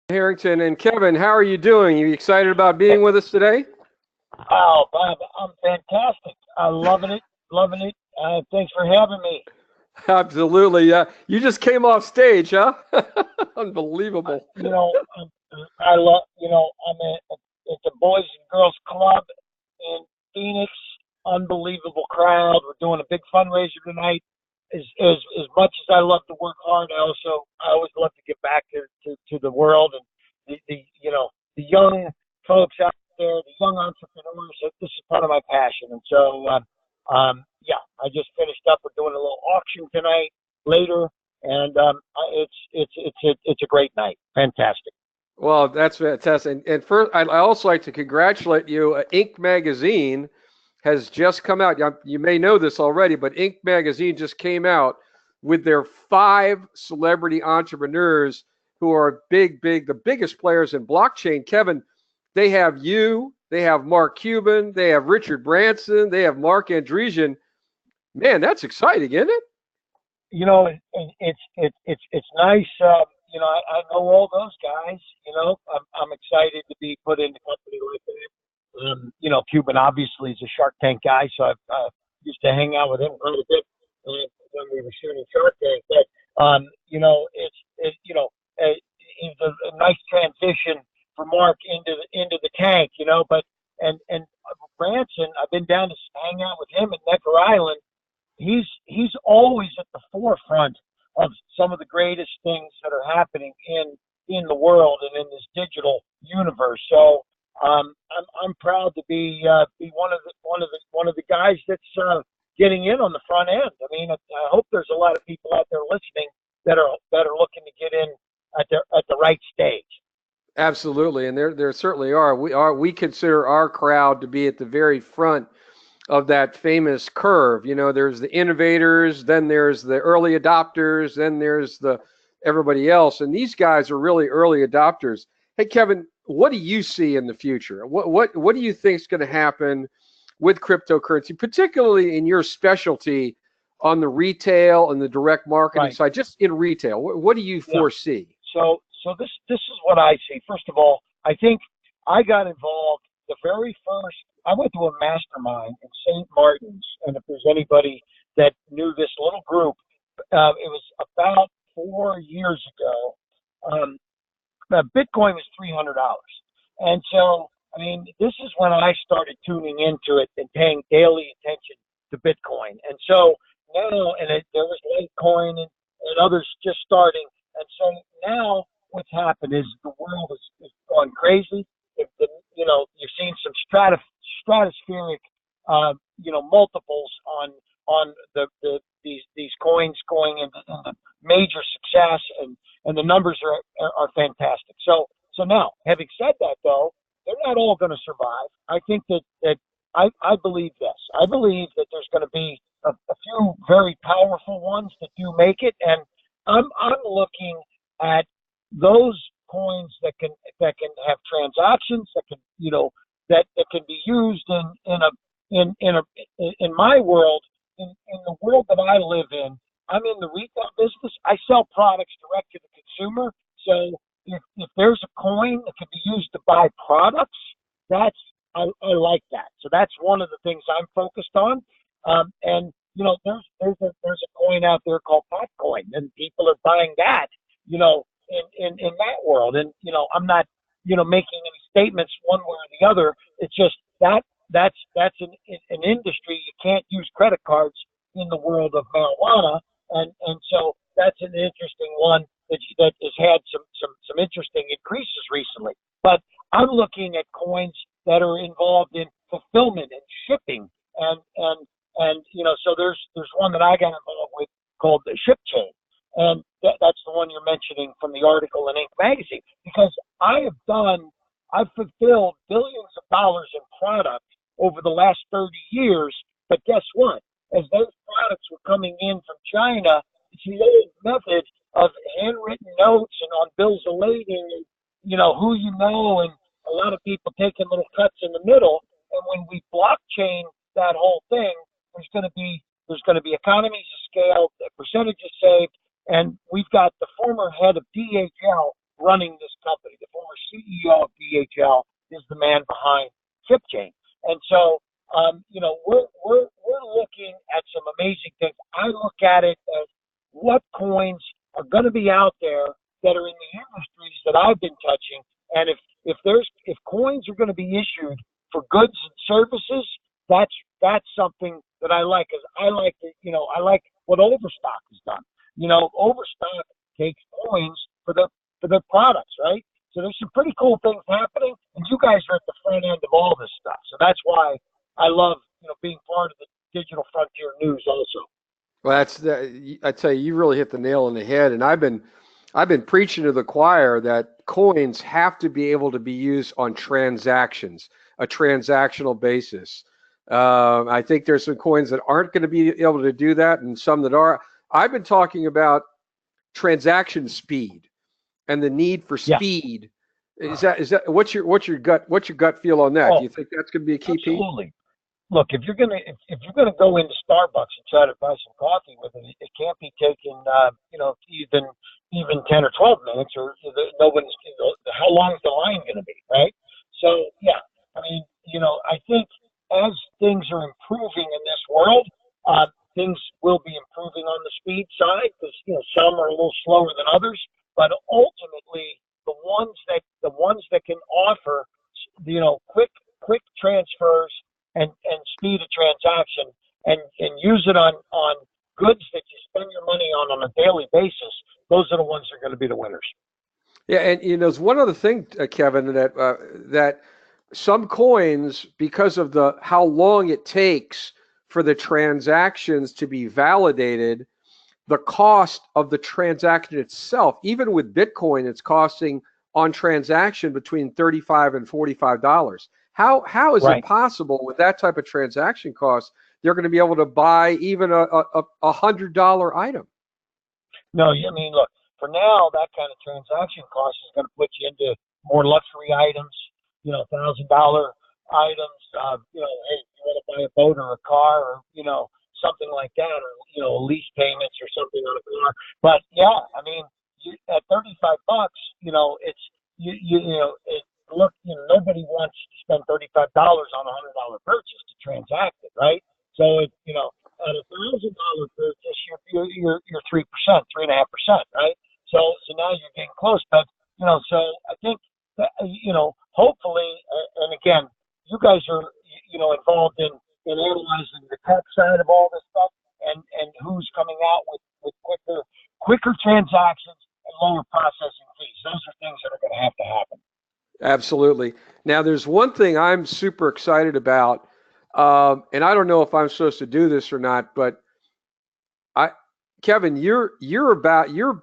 Harrington and Kevin, how are you doing? You excited about being with us today? Oh, Bob, I'm fantastic. I'm loving it. Thanks for having me. Absolutely. Yeah. You just came off stage, huh? Unbelievable. You know, I love. I'm it's a boys and girls club in Phoenix. Unbelievable crowd. We're doing a big fundraiser tonight. As much as I love to work hard, I always love to get back to the world and the young folks out there, the young entrepreneurs. This is part of my passion, and so yeah, I just finished up. We're doing a little auction tonight later, and it's a great night. Fantastic. Well, that's fantastic. And first, I'd also like to congratulate you. Inc. magazine has just come out. You may know this already, but Inc. magazine just came out with their five celebrity entrepreneurs who are the biggest players in blockchain. Kevin, they have you, they have Mark Cuban, they have Richard Branson, they have Mark Andreessen. Man, that's exciting, isn't it? It's nice. I know all those guys. I'm excited to be put in a company like that. Cuban obviously is a Shark Tank guy, so I used to hang out with him quite a bit when we were shooting Shark Tank. But it's a nice transition for Mark into the tank. But and Branson, I've been down to hang out with him at Necker Island. He's always at the forefront of some of the greatest things that are happening in the world and in this digital universe. So I'm proud to be one of the guys that's getting in on the front end. I mean, I hope there's a lot of people out there listening that are looking to get in at the right stage. Absolutely, and there certainly are. We consider our crowd to be at the very front of that famous curve. You know, there's the innovators, then there's the early adopters, then there's the everybody else, and these guys are really early adopters. Hey, Kevin, what do you see in the future? What do you think is going to happen with cryptocurrency, particularly in your specialty on the retail and the direct marketing Right. side? Just in retail, what do you Yeah. foresee? So this is what I see. First of all, I think I got involved the very first. I went to a mastermind in St. Martin's, and if there's anybody that knew this little group, it was about 4 years ago. Um, Bitcoin was $300, and so I mean, this is when I started tuning into it and paying daily attention to Bitcoin. And so now, there was Litecoin and others just starting, and so now what's happened is the world is going crazy. If the, you're seeing some stratospheric, multiples on these coins going into major success, and the numbers are fantastic. So now, having said that, though, they're not all going to survive. I think that I believe this. I believe that there's going to be a few very powerful ones that do make it, and I'm looking at those coins that can have transactions that can that can be used in my world, in the world that I live in. I'm in the retail business. I sell products direct to the consumer. So if there's a coin that can be used to buy products, that's I like that. So that's one of the things I'm focused on. And there's a coin out there called Potcoin, and people are buying that. In that world, and I'm not making any statements one way or the other. It's just that's an industry. You can't use credit cards in the world of marijuana, and so that's an interesting one that has had some interesting increases recently. But I'm looking at coins that are involved in fulfillment and shipping, and so there's one that I got involved with called the Ship Chain, and that's the one you're mentioning from the article in Inc. magazine, because I've fulfilled billions of dollars in product over the last 30 years. But guess what? As those products were coming in from China, it's the old method of handwritten notes and on bills of lading, and who and a lot of people taking little cuts in the middle. And when we blockchain that whole thing, there's going to be economies of scale, percentages saved, and we've got the former head of DHL running this company. The former CEO of DHL is the man behind KipChain. And so, we're looking at some amazing things. I look at it as what coins are going to be out there that are in the industries that I've been touching. And if coins are going to be issued for goods and services, that's something that I like. Cause I like what Overstock has done. Overstock takes coins for the products, right? So there's some pretty cool things happening, and you guys are at the front end of all this stuff. So that's why I love, being part of the Digital Frontier News also. Well, I tell you, you really hit the nail on the head. And I've been preaching to the choir that coins have to be able to be used on transactions, a transactional basis. I think there's some coins that aren't going to be able to do that, and some that are. I've been talking about transaction speed and the need for Yeah. speed. Is that what's your gut feel on that? Do Oh, you think that's going to be a key piece? absolutely. Look, if you're gonna go into Starbucks and try to buy some coffee with it, it can't be taken, even 10 or 12 minutes, or nobody's. How long is the line going to be, right? So yeah, I mean, I think as things are improving in this world, things will be improving on the speed side because some are a little slower than others, but ultimately the ones that can offer quick transfers and speed of transaction and use it on goods that you spend your money on a daily basis, those are the ones that are going to be the winners. Yeah, and there's one other thing, Kevin, that some coins, because of the how long it takes for the transactions to be validated, the cost of the transaction itself, even with Bitcoin, it's costing on transaction between $35 and $45. How is it Right. possible with that type of transaction cost they're going to be able to buy even a $100 item? No, I mean, look, for now, that kind of transaction cost is going to put you into more luxury items, $1,000 items. Hey, you want to buy a boat or a car, or something like that, or lease payments or something on a car. But yeah, I mean, at $35, it's look, nobody wants to spend $35 on $100 purchase to transact it, right? So at $1,000 purchase, you're 3%, 3.5%, right? So now you're getting close, but so I think that, hopefully, and again, you guys are involved in analyzing the tech side of all this stuff, and who's coming out with quicker transactions and lower processing fees. Those are things that are going to have to happen. Absolutely. Now, there's one thing I'm super excited about, and I don't know if I'm supposed to do this or not, but I, Kevin, you're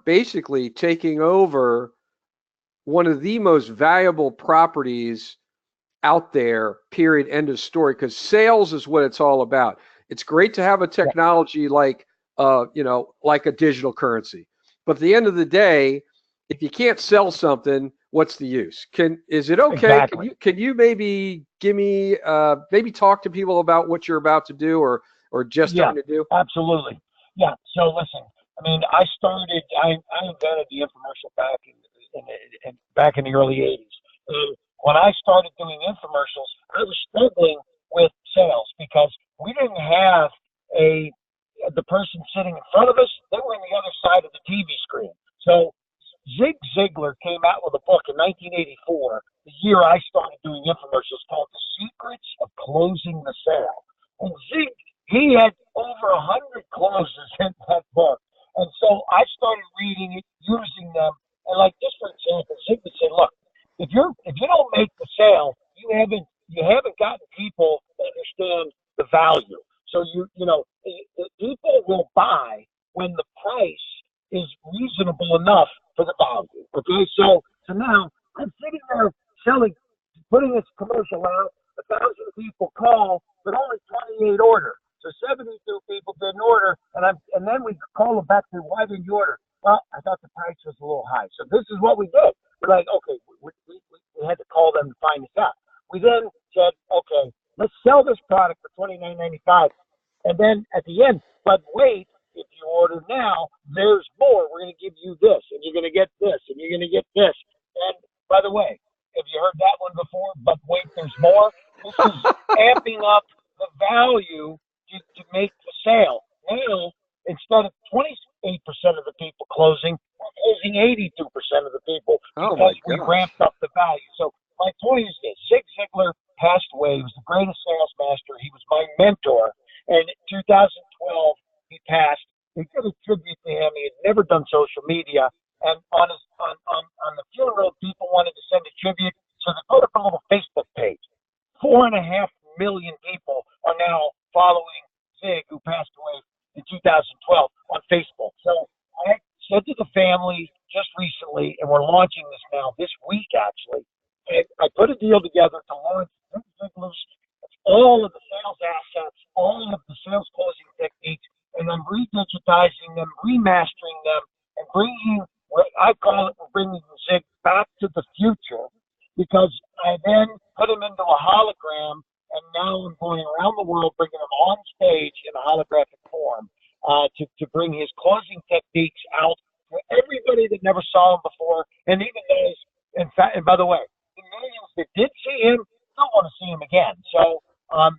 basically taking over one of the most valuable properties out there. Period. End of story. Because sales is what it's all about. It's great to have a Yeah. technology like a digital currency, but at the end of the day, if you can't sell something, what's the use? Is it okay? Can Exactly. you can you maybe give me maybe talk to people about what you're about to do or just Yeah, starting to do? absolutely. Yeah. So listen, I mean, I invented the infomercial back in the early '80s. And when I started doing infomercials, I was struggling with sales because we didn't have a the person sitting in front of us. They were on the other side of the TV screen. So Zig Ziglar came out with a book in 1984, the year I started doing infomercials, called "The Secrets of Closing the Sale." And he had over 100 closes in that book. And so I started reading it, using them, and like just for example, Zig would say, "Look, if you don't make the sale, you haven't gotten people to understand the value. So people will buy when the price is reasonable enough for the value. Okay, so now I'm sitting there selling, putting this commercial out. 1,000 people call, but only 28 order. So 72 people didn't order, and then we call them back to why didn't you order? Well, I thought the price was a little high. So this is what we did. We're like, okay, we had to call them to find this out. We then said, okay, let's sell this product for $29.95, and then at the end, but wait, if you order now, there's more. We're going to give you this, and you're going to get this, and you're going to get this. By the way, have you heard that one before? But wait, there's more. This is amping up the value to make the sale. Now, instead of 28% of the people closing, we're closing 82% of the people Oh because my we gosh. ramped up the value. So my point is this: Zig Ziglar passed away. He was the greatest sales master. He was my mentor. And in 2012, he passed. We did a tribute to him. He had never done social media. And on the funeral, people wanted to send a tribute. So they put up a little Facebook page. 4.5 million people are now following Zig, who passed away in 2012, on Facebook. So I said to the family just recently, and we're launching this now this week actually. And I put a deal together to launch Zig Ziglar's all of the sales assets, all of the sales closing techniques, and I'm redigitizing them, remastering them, and bringing what I call it, we're bringing Zig back to the future, because I then put him into a hologram, and now I'm going around the world bringing him on stage in a holographic form to bring his closing techniques out to everybody that never saw him before, and even those, in fact, and by the way, the millions that did see him still want to see him again. So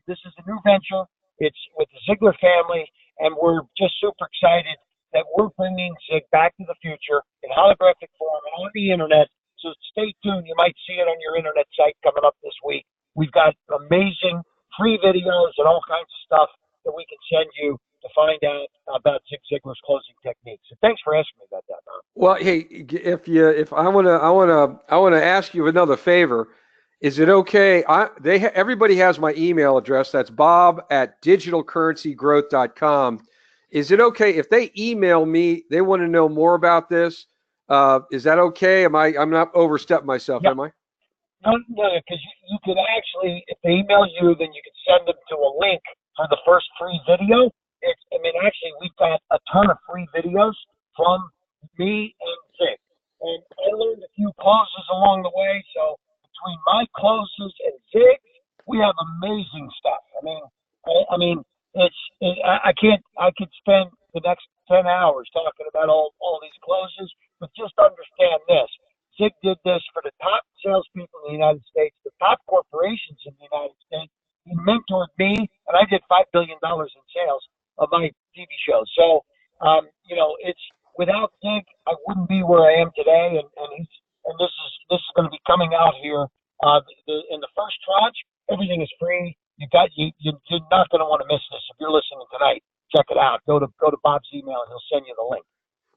this is a new venture. It's with the Ziglar family, and we're just super excited that we're bringing Zig back to the future in holographic form and on the internet. So stay tuned. You might see it on your internet site coming up this week. We've got amazing free videos and all kinds of stuff that we can send you to find out about Zig Ziglar's closing techniques. So thanks for asking me about that, Bob. Well, hey, if I wanna ask you another favor. Is it okay? Everybody has my email address. That's Bob at digitalcurrencygrowth.com. Is it okay if they email me? They want to know more about this. Is that okay? I'm not overstepping myself, Yeah, am I? no, because you can actually, if they email you, then you can send them to a link for the first free video. Actually, we've got a ton of free videos from me and Zig. And I learned a few closes along the way. So between my closes and Zig's, we have amazing stuff. I could spend the next 10 hours talking about all these closes, but just understand this. Zig did this for the top salespeople in the United States, the top corporations in the United States. He mentored me, and I did $5 billion in sales of my TV shows. So, it's without Zig, I wouldn't be where I am today. And this is going to be coming out here in the first tranche. Everything is free. You're not going to want to miss this. If you're listening tonight, check it out. Go to Bob's email, and he'll send you the link.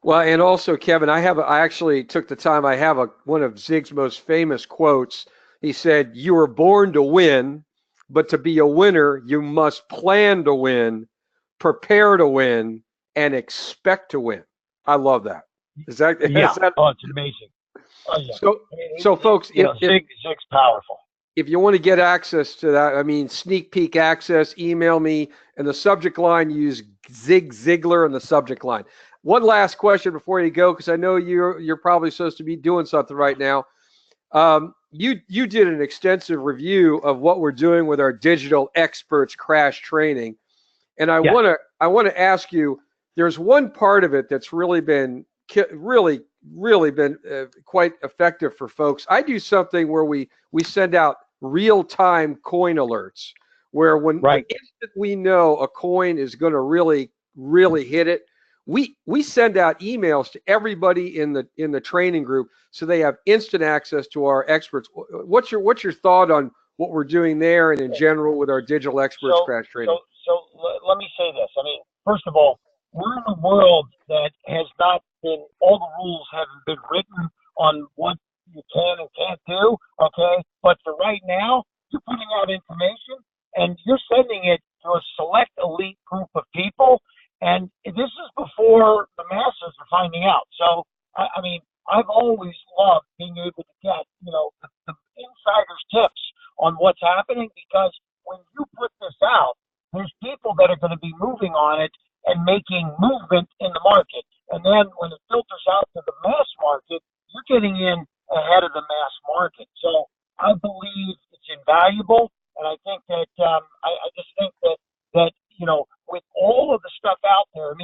Well, and also, Kevin, I actually took the time. I have one of Zig's most famous quotes. He said, "You were born to win, but to be a winner, you must plan to win, prepare to win, and expect to win." I love that. Is that is Yeah. that Oh, it's amazing. Oh, yeah. so? So, folks, Zig's powerful. if you want to get access to that, sneak peek access, email me, and the subject line, use Zig Ziglar in the subject line. One last question before you go, because I know you're probably supposed to be doing something right now. You did an extensive review of what we're doing with our digital experts crash training, and I Yes. want to ask you. There's one part of it that's really been quite effective for folks. I do something where we send out real-time coin alerts, where when the Right. instant we know a coin is going to really hit it, we send out emails to everybody in the training group, so they have instant access to our experts. What's your thought on what we're doing there and in general with our digital experts So, crash training? let me say this. First of all, we're in a world that has not been, all the rules haven't been written on what you can and can't do, okay? But for right now, you're putting out information and you're sending it to a select elite group of people. And this is before the masses are finding out. So, I've always loved being able to get, the insider's tips on what's happening, because when you put this out, there's people that are going to be moving on it and making movement in the market. And then when it filters out to the mass market, you're getting in ahead of the mass market. So I believe it's invaluable. And I think that, I just think that, with all of the stuff out there,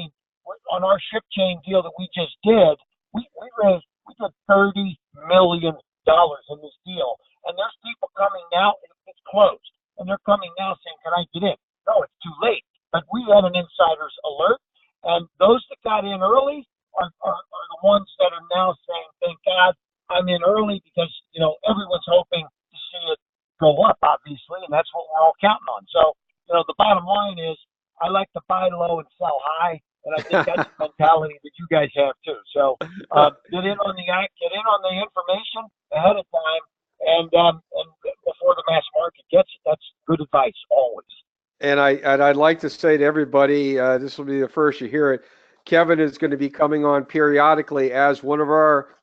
on our ship chain deal that we just did, we did $30 million dollars in this deal. And there's people coming now, it's closed. And they're coming now saying, can I get in? No, it's too late. But we had an insider's alert. And those that got in early are the ones that are now saying, thank God I'm in early because, everyone's hoping to see it go up, obviously. And that's what we're all counting on. So, the bottom line is I like to buy low and sell high. And I think that's the mentality that you guys have too. So get in on the information ahead of time, and before the mass market gets it. That's good advice always. And I'd like to say to everybody, this will be the first you hear it. Kevin is going to be coming on periodically as one of our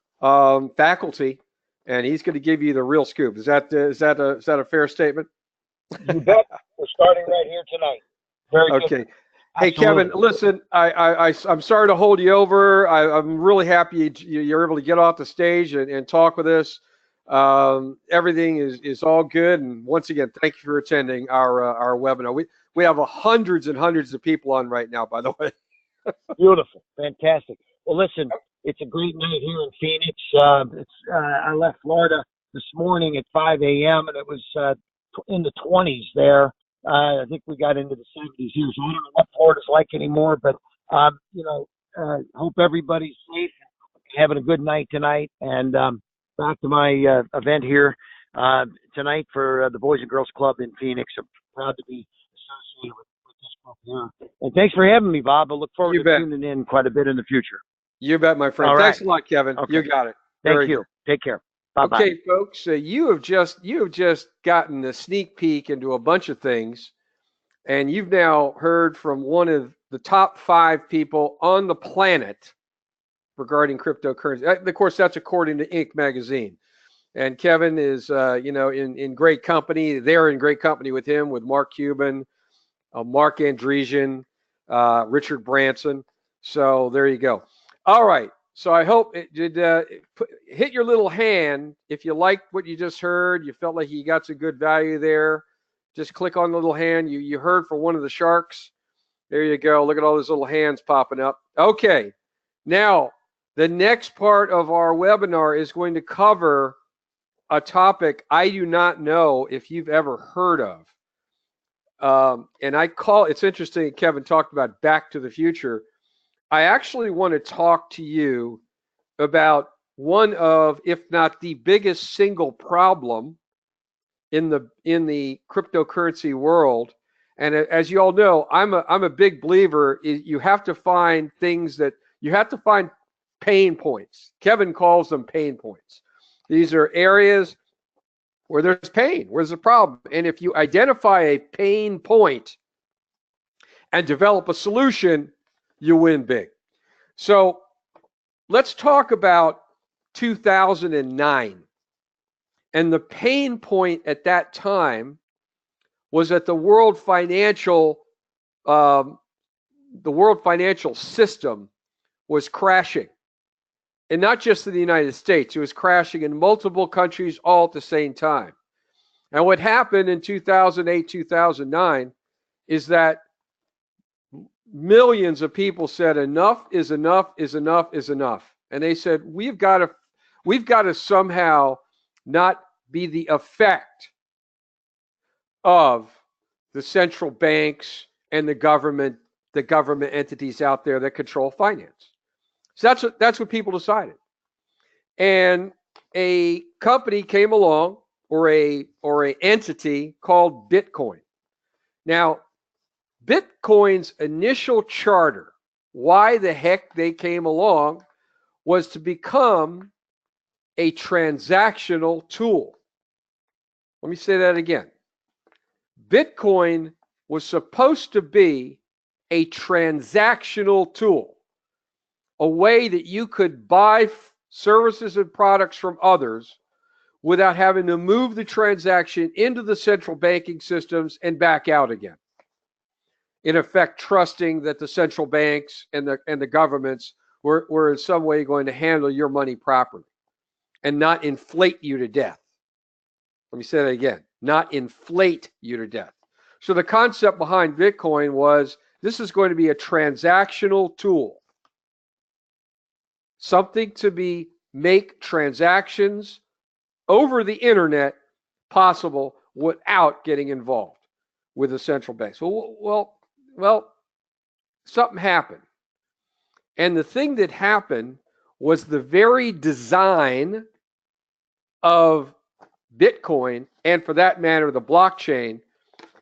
faculty, and he's going to give you the real scoop. Is that a fair statement? You bet. We're starting right here tonight. Very good. Okay. Hey, Kevin, listen, I'm sorry to hold you over. I'm really happy you're able to get off the stage and talk with us. Everything is all good. And once again, thank you for attending our webinar. We have hundreds and hundreds of people on right now, by the way. Beautiful. Fantastic. Well, listen, it's a great night here in Phoenix. I left Florida this morning at 5 a.m. and it was in the 20s there. I think we got into the 70s here, so I don't know what Florida's like anymore, but, hope everybody's safe, having a good night tonight, and back to my event here tonight for the Boys and Girls Club in Phoenix. I'm proud to be associated with this group here. And thanks for having me, Bob. I look forward to tuning in quite a bit in the future. You bet, my friend. Thanks a lot, Kevin. Okay. You got it. Thank you. Take care. Bye-bye. Okay, folks, you have just gotten a sneak peek into a bunch of things, and you've now heard from one of the top 5 people on the planet regarding cryptocurrency. Of course, that's according to Inc. magazine. And Kevin is, in great company. They're in great company with him, with Mark Cuban, Mark Andreessen, Richard Branson. So there you go. All right. So I hope it did hit your little hand. If you liked what you just heard, you felt like you got some good value there, just click on the little hand. You heard from one of the sharks. There you go. Look at all those little hands popping up. Okay. Now, the next part of our webinar is going to cover a topic I do not know if you've ever heard of. And it's interesting, Kevin talked about Back to the Future. I actually want to talk to you about one of, if not the biggest single problem in the cryptocurrency world. And as you all know, I'm a big believer. You have to find pain points. Kevin calls them pain points. These are areas where there's pain, where there's a problem. And if you identify a pain point and develop a solution, you win big. So let's talk about 2009. And the pain point at that time was that the world financial system was crashing. And not just in the United States, it was crashing in multiple countries all at the same time. And what happened in 2008, 2009 is that millions of people said enough is enough is enough is enough. And they said, we've got to somehow not be the effect of the central banks and the government entities out there that control finance. So that's what people decided. And a company came along, or a entity called Bitcoin. Now, Bitcoin's initial charter, why the heck they came along, was to become a transactional tool. Let me say that again. Bitcoin was supposed to be a transactional tool, a way that you could buy services and products from others without having to move the transaction into the central banking systems and back out again. In effect, trusting that the central banks and the governments were in some way going to handle your money properly and not inflate you to death. Let me say that again, not inflate you to death. So the concept behind Bitcoin was this is going to be a transactional tool, something to make transactions over the internet possible without getting involved with the central banks. Well, something happened. And the thing that happened was the very design of Bitcoin, and for that matter, the blockchain,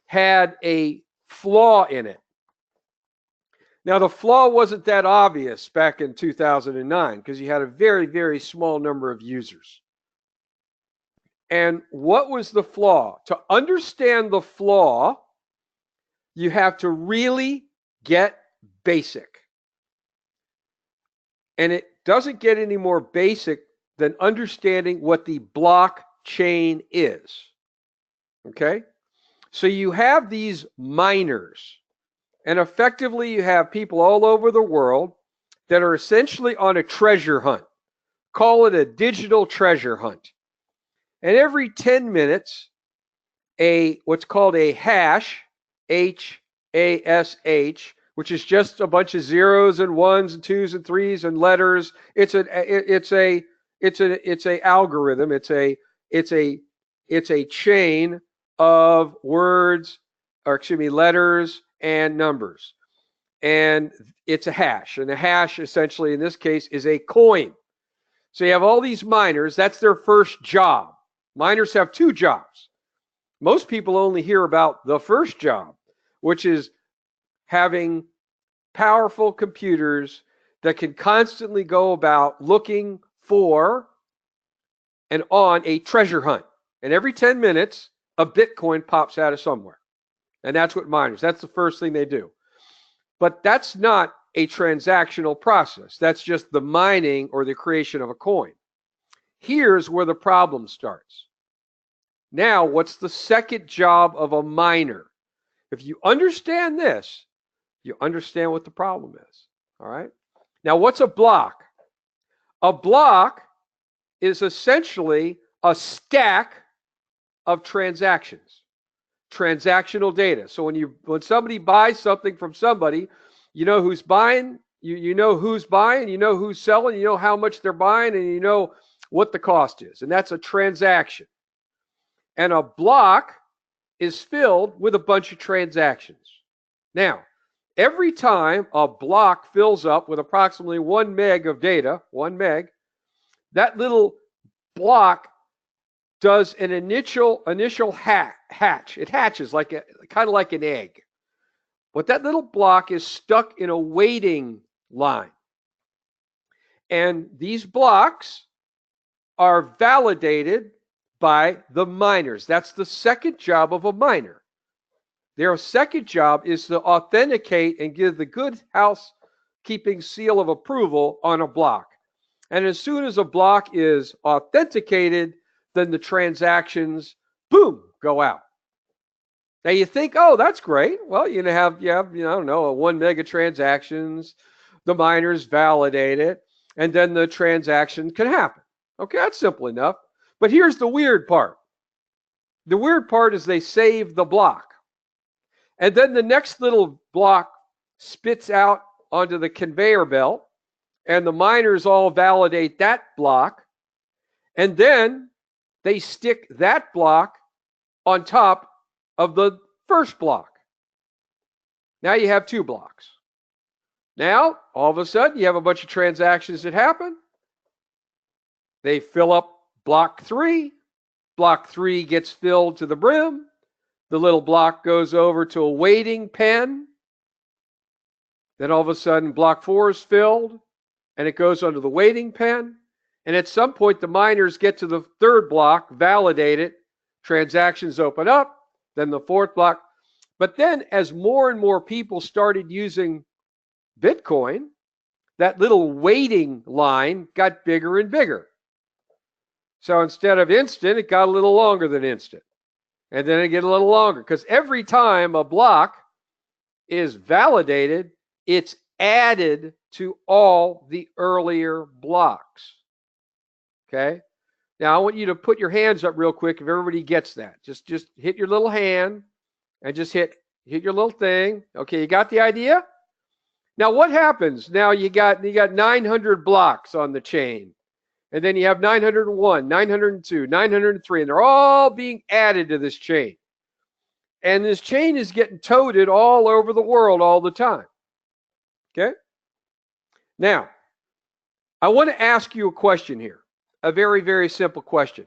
had a flaw in it. Now, the flaw wasn't that obvious back in 2009 because you had a very, very small number of users. And what was the flaw? To understand the flaw, you have to really get basic. And it doesn't get any more basic than understanding what the blockchain is. Okay? So you have these miners, and effectively you have people all over the world that are essentially on a treasure hunt. Call it a digital treasure hunt. And every 10 minutes, what's called a hash, H-A-S-H, which is just a bunch of zeros and ones and twos and threes and letters. It's a algorithm. It's a chain of words, or excuse me, letters and numbers. And it's a hash. And a hash, essentially, in this case, is a coin. So you have all these miners. That's their first job. Miners have two jobs. Most people only hear about the first job, which is having powerful computers that can constantly go about looking for and on a treasure hunt. And every 10 minutes, a Bitcoin pops out of somewhere. And that's what miners, that's the first thing they do. But that's not a transactional process. That's just the mining or the creation of a coin. Here's where the problem starts. Now, what's the second job of a miner? If you understand this, you understand what the problem is. All right? Now, what's a block? A block is essentially a stack of transactions, transactional data. So when somebody buys something from somebody, you know who's buying, you know who's buying, you know who's selling, you know how much they're buying, and you know what the cost is. And that's a transaction. And a block is filled with a bunch of transactions. Now, every time a block fills up with approximately 1 meg of data, 1 meg, that little block does an initial hatch. It hatches kind of like an egg. But that little block is stuck in a waiting line. And these blocks are validated by the miners. That's the second job of a miner. Their second job is to authenticate and give the good housekeeping seal of approval on a block. And as soon as a block is authenticated, then the transactions, boom, go out. Now you think, oh, that's great. Well, you have I don't know, 1 mega transactions, the miners validate it, and then the transaction can happen. Okay, that's simple enough. But here's the weird part. The weird part is they save the block. And then the next little block spits out onto the conveyor belt, and the miners all validate that block. And then they stick that block on top of the first block. Now you have 2 blocks. Now, all of a sudden, you have a bunch of transactions that happen. They fill up block 3. Block 3 gets filled to the brim. The little block goes over to a waiting pen. Then all of a sudden, block 4 is filled, and it goes under the waiting pen. And at some point, the miners get to the 3rd block, validate it, transactions open up, then the 4th block. But then as more and more people started using Bitcoin, that little waiting line got bigger and bigger. So instead of instant, it got a little longer than instant. And then it get a little longer, because every time a block is validated, it's added to all the earlier blocks. Okay? Now I want you to put your hands up real quick if everybody gets that. Just hit your little hand and just hit your little thing. Okay, you got the idea? Now what happens? Now you got 900 blocks on the chain. And then you have 901, 902, 903, and they're all being added to this chain. And this chain is getting toted all over the world all the time. Okay? Now, I want to ask you a question here. A very, very simple question.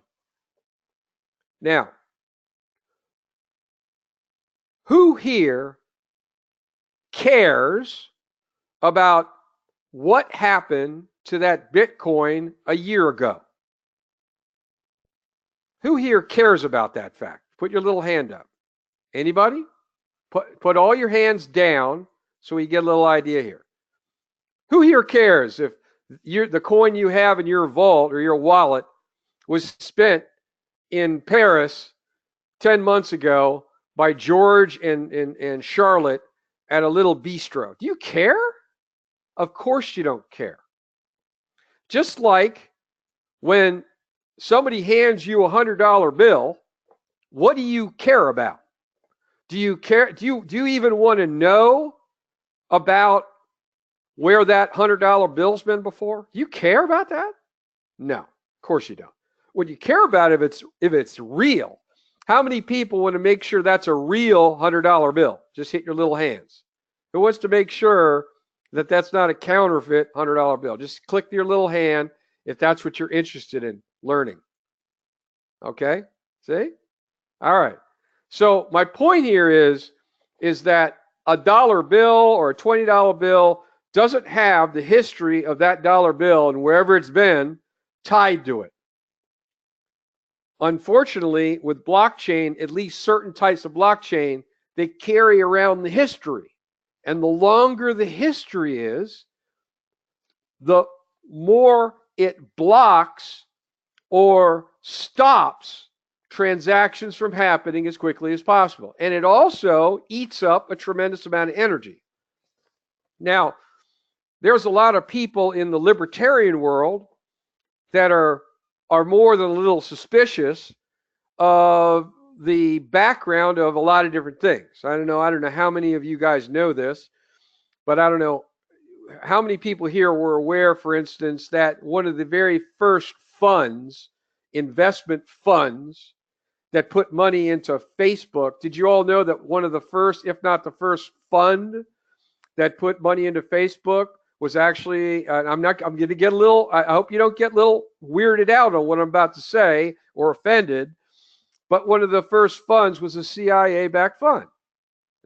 Now, who here cares about what happened to that Bitcoin a year ago? Who here cares about that fact? Put your little hand up. Anybody? Put all your hands down so we get a little idea here. Who here cares if the coin you have in your vault or your wallet was spent in Paris 10 months ago by George and Charlotte at a little bistro? Do you care? Of course you don't care. Just like when somebody hands you a $100 bill, what do you care about? Do you care? Do you even want to know about where that $100 bill's been before? Do you care about that? No, of course you don't. What you care about if it's real. How many people want to make sure that's a real $100 bill? Just hit your little hands. Who wants to make sure that that's not a counterfeit $100 bill? Just click your little hand if that's what you're interested in learning. Okay? See? All right. So my point here is that a dollar bill or a $20 bill doesn't have the history of that dollar bill and wherever it's been tied to it. Unfortunately, with blockchain, at least certain types of blockchain, they carry around the history. And the longer the history is, the more it blocks or stops transactions from happening as quickly as possible. And it also eats up a tremendous amount of energy. Now, there's a lot of people in the libertarian world that are more than a little suspicious of the background of a lot of different things. I don't know how many of you guys know this, but I don't know how many people here were aware, for instance, that one of the very first funds, investment funds, that put money into Facebook. Did you all know that one of the first, if not the first fund that put money into Facebook was actually, I'm going to get a little, I hope you don't get a little weirded out on what I'm about to say or offended, but one of the first funds was a CIA-backed fund.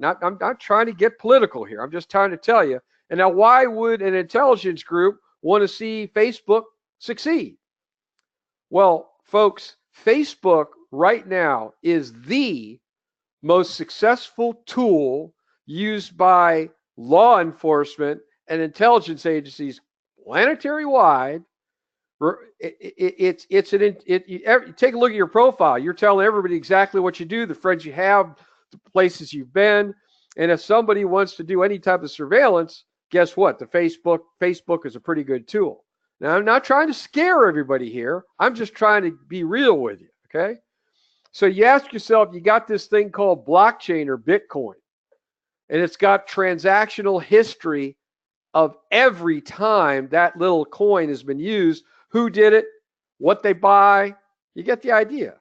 I'm not trying to get political here. I'm just trying to tell you. And now, why would an intelligence group want to see Facebook succeed? Well, folks, Facebook right now is the most successful tool used by law enforcement and intelligence agencies planetary wide. Take a look at your profile. You're telling everybody exactly what you do, the friends you have, the places you've been. And if somebody wants to do any type of surveillance, guess what? The Facebook is a pretty good tool. Now, I'm not trying to scare everybody here. I'm just trying to be real with you, okay? So you ask yourself, you got this thing called blockchain or Bitcoin, and it's got transactional history of every time that little coin has been used, who did it, what they buy. You get the idea.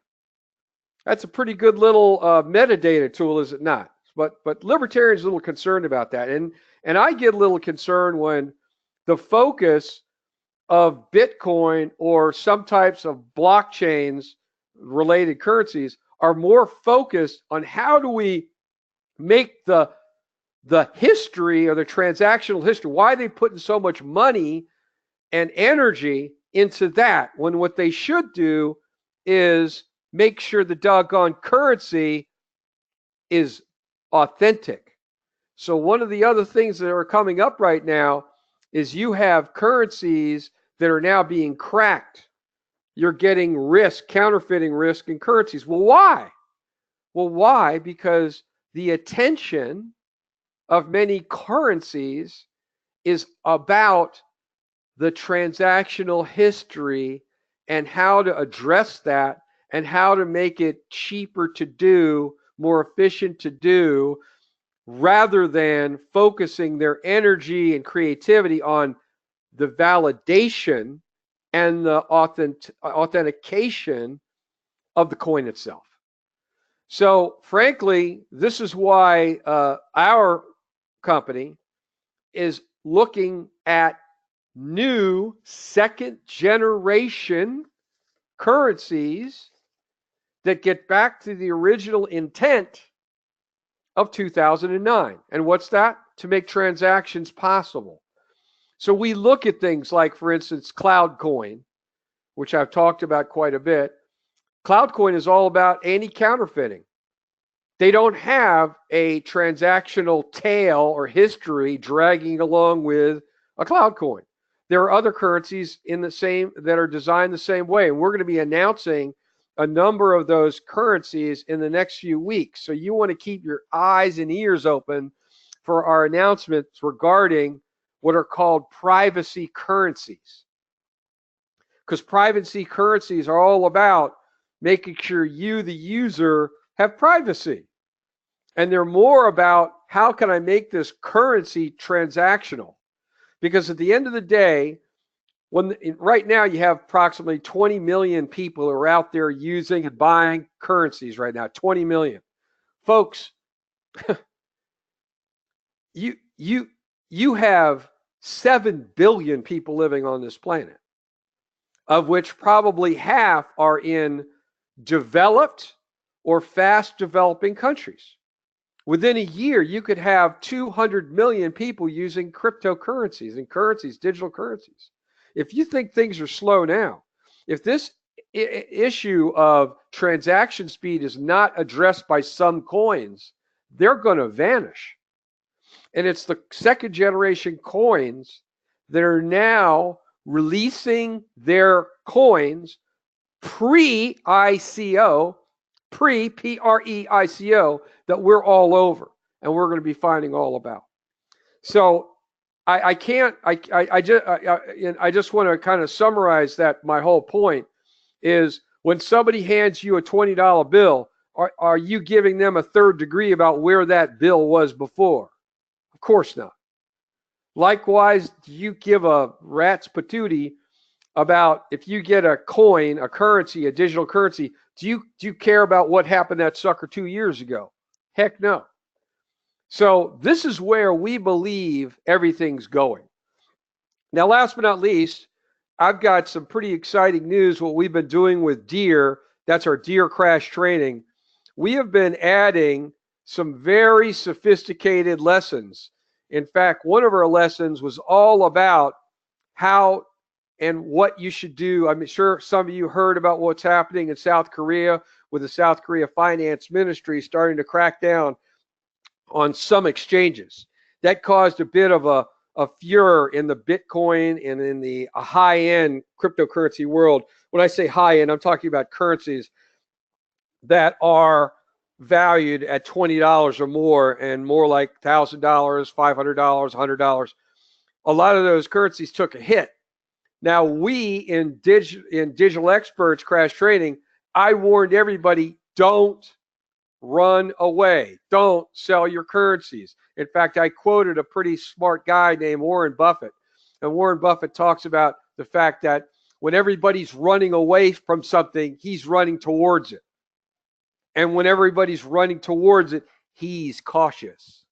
That's a pretty good little metadata tool, is it not? But libertarians are a little concerned about that. And I get a little concerned when the focus of Bitcoin or some types of blockchains related currencies are more focused on how do we make the history or the transactional history, why are they putting so much money and energy into that, when what they should do is make sure the doggone currency is authentic. So one of the other things that are coming up right now is you have currencies that are now being cracked. You're getting risk, counterfeiting risk in currencies. Well, why? Well, why? Because the attention of many currencies is about the transactional history and how to address that and how to make it cheaper to do, more efficient to do, rather than focusing their energy and creativity on the validation and the authentication of the coin itself. So, frankly, this is why our company is looking at new second generation currencies that get back to the original intent of 2009. And what's that? To make transactions possible. So we look at things like, for instance, Cloudcoin, which I've talked about quite a bit. Cloudcoin is all about anti-counterfeiting. They don't have a transactional tail or history dragging along with a Cloudcoin. There are other currencies in the same that are designed the same way, and we're going to be announcing a number of those currencies in the next few weeks. So you want to keep your eyes and ears open for our announcements regarding what are called privacy currencies. Because privacy currencies are all about making sure you, the user, have privacy. And they're more about how can I make this currency transactional? Because at the end of the day, right now you have approximately 20 million people who are out there using and buying currencies right now. 20 million. Folks, you have 7 billion people living on this planet, of which probably half are in developed or fast developing countries. Within a year, you could have 200 million people using cryptocurrencies and currencies, digital currencies. If you think things are slow now, if this issue of transaction speed is not addressed by some coins, they're going to vanish. And it's the second generation coins that are now releasing their coins pre-ICO, pre-PREICO, that we're all over and we're going to be finding all about. So I just want to kind of summarize that. My whole point is when somebody hands you a $20 bill, are you giving them a third degree about where that bill was before? Of course not. Likewise, do you give a rat's patootie about if you get a coin, a currency, a digital currency, do you care about what happened to that sucker 2 years ago? Heck no. So this is where we believe everything's going. Now, last but not least, I've got some pretty exciting news. What we've been doing with Deer, that's our Deer crash training. We have been adding some very sophisticated lessons. In fact, one of our lessons was all about how and what you should do. I'm sure some of you heard about what's happening in South Korea with the South Korea Finance Ministry starting to crack down on some exchanges. That caused a bit of a furor in the Bitcoin and in the high-end cryptocurrency world. When I say high-end, I'm talking about currencies that are valued at $20 or more and more like $1,000, $500, $100. A lot of those currencies took a hit. Now, we in Digital Experts Crash Training, I warned everybody, don't run away. Don't sell your currencies. In fact, I quoted a pretty smart guy named Warren Buffett. And Warren Buffett talks about the fact that when everybody's running away from something, he's running towards it. And when everybody's running towards it, he's cautious.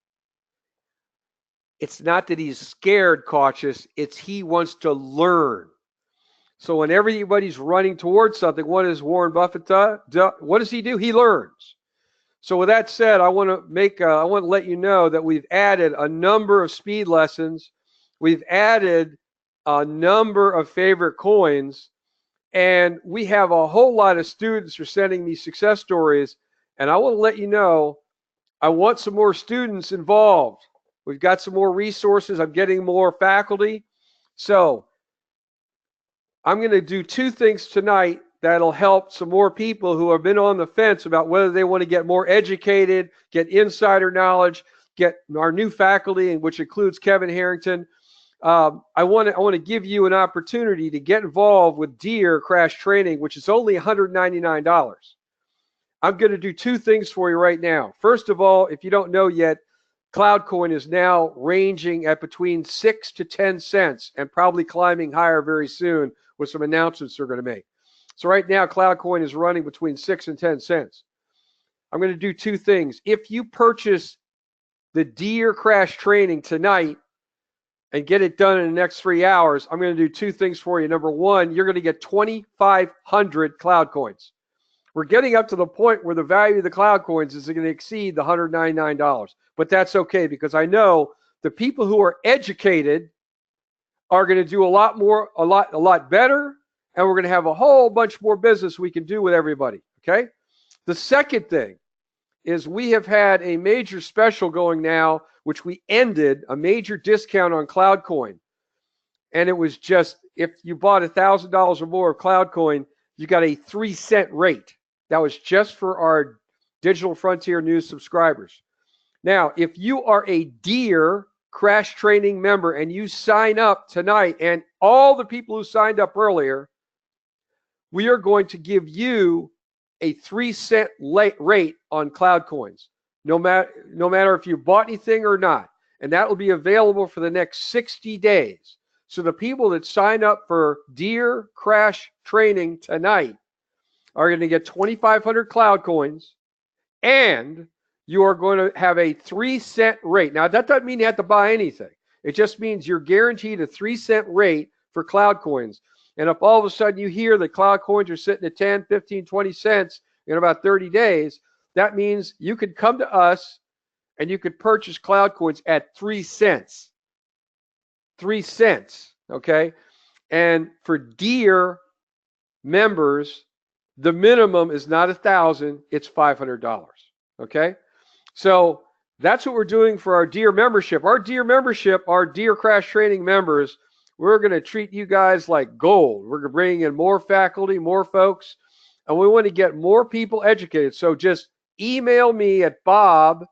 It's not that he's scared cautious, it's he wants to learn. So when everybody's running towards something, what does Warren Buffett do? What does he do? He learns. So with that said, I want to let you know that we've added a number of speed lessons. We've added a number of favorite coins, and we have a whole lot of students who are sending me success stories. And I want to let you know, I want some more students involved. We've got some more resources. I'm getting more faculty. So I'm going to do 2 things tonight that'll help some more people who have been on the fence about whether they want to get more educated, get insider knowledge, get our new faculty, which includes Kevin Harrington. I want to give you an opportunity to get involved with Deer Crash Training, which is only $199. I'm going to do 2 things for you right now. First of all, if you don't know yet, CloudCoin is now ranging at between 6 to 10 cents and probably climbing higher very soon with some announcements they're going to make. So right now, CloudCoin is running between 6 and 10 cents. I'm going to do two things. If you purchase the Deer Crash training tonight and get it done in the next 3 hours, I'm going to do two things for you. Number one, you're going to get 2,500 cloud coins. We're getting up to the point where the value of the cloud coins is going to exceed the $199. But that's okay, because I know the people who are educated are going to do a lot better, and we're going to have a whole bunch more business we can do with everybody. Okay? The second thing is we have had a major special going now, which we ended, a major discount on CloudCoin. And it was just, if you bought $1,000 or more of CloudCoin, you got a 3-cent rate. That was just for our Digital Frontier News subscribers. Now, if you are a Deer Crash Training member and you sign up tonight, and all the people who signed up earlier, we are going to give you a 3-cent rate on cloud coins, no matter if you bought anything or not. And that will be available for the next 60 days. So the people that sign up for Deer Crash Training tonight are going to get 2,500 cloud coins, and you are going to have a 3-cent rate. Now, that doesn't mean you have to buy anything. It just means you're guaranteed a 3-cent rate for cloud coins. And if all of a sudden you hear that cloud coins are sitting at 10, 15, 20 cents in about 30 days, that means you could come to us and you could purchase cloud coins at 3 cents. 3 cents, okay? And for Deer members, the minimum is not $1,000, it's $500, okay? So that's what we're doing for our Deer membership. Our Deer membership, our Deer Crash Training members, we're going to treat you guys like gold. We're going to bring in more faculty, more folks, and we want to get more people educated. So just email me at bob@Digital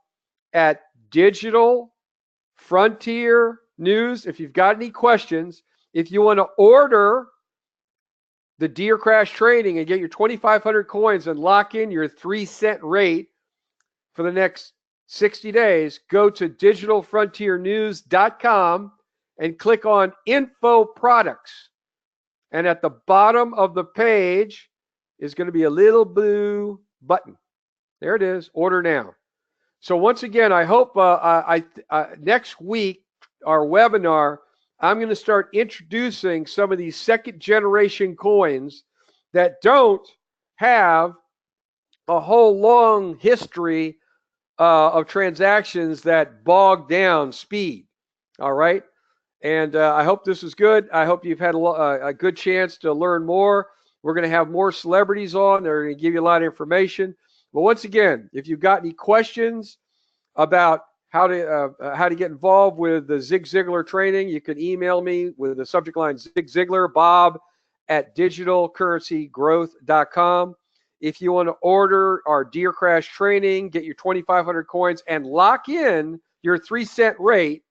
Frontier News if you've got any questions. If you want to order the Deer Crash Training and get your 2,500 coins and lock in your 3-cent rate for the next 60 days, go to digitalfrontiernews.com and click on Info Products. And at the bottom of the page is going to be a little blue button. There it is, Order Now. So once again, I hope next week, our webinar, I'm going to start introducing some of these second-generation coins that don't have a whole long history of transactions that bog down speed. All right? And I hope this is good. I hope you've had a good chance to learn more. We're going to have more celebrities on. They're going to give you a lot of information. But once again, if you've got any questions about how to get involved with the Zig Ziglar training, you can email me with the subject line Zig Ziglar, bob@digitalcurrencygrowth.com. If you want to order our Deer Crash training, get your 2,500 coins, and lock in your 3-cent rate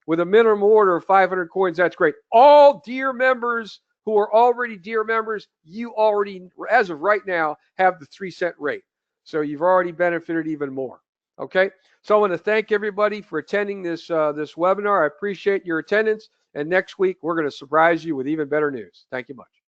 with a minimum order of 500 coins, that's great. All Deer members who are already Deer members, you already, as of right now, have the 3-cent rate. So you've already benefited even more. Okay? So I want to thank everybody for attending this webinar. I appreciate your attendance. And next week, we're going to surprise you with even better news. Thank you much.